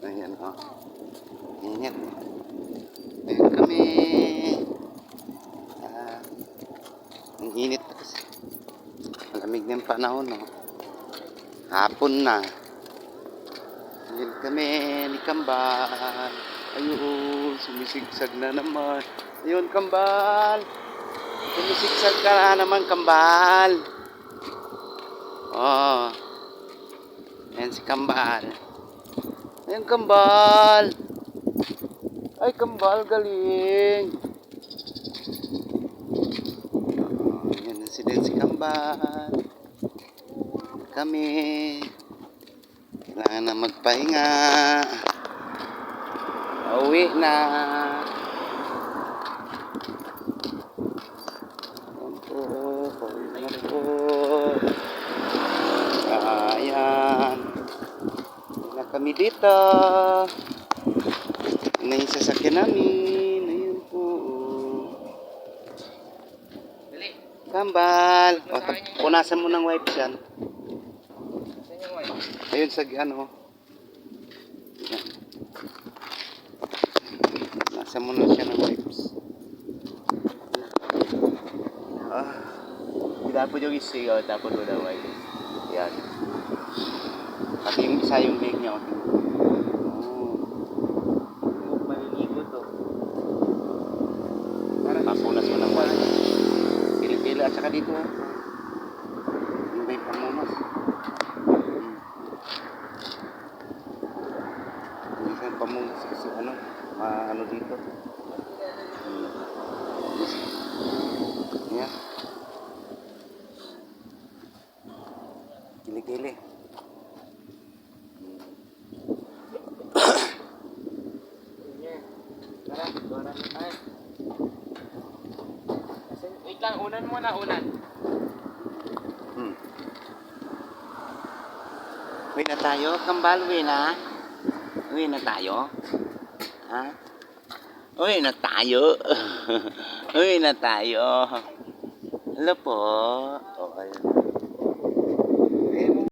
Ayan o. Init. Ayan kami. Ang init kasi. Malamig na yung panahon o. Hapon na. Ayan kami ni Kambal. Ayun, sumisigsag na naman. Ayun, Kambal. Sumisigsag ka na naman, Kambal. Oh. Ayan si Kambal. Ayan, Kambal. Ay, Kambal, galing. Oh, ayan na si Kambal. Kami. Kailangan na magpahinga. Pauwi na. Ayan po. Pauwi na po. Ayan. Na kami dito. Yun na yung sasakyan namin. Ayun po. Kambal. O, punasan mo ng wipes yan. Ayun sa ano. Yan. Punasan mo na siya ng wipes. Tidak po yung isi. Tapos wala wipes. Yan. Pati yung isa yung leg niya. Maliligo to. Papunas mo ng wipes. Pili-pili at saka dito. Yung may pamunas. Minsan pamunas kasi ano dito. Yan. Kili-kili. Tara, doon na tayo. Wait lang, unan muna, unan. Uwi na tayo, Kambal, uwi na. Uwi na tayo. Ha? Uwi na tayo. Uwi na tayo. Hello po. Oh, ayun.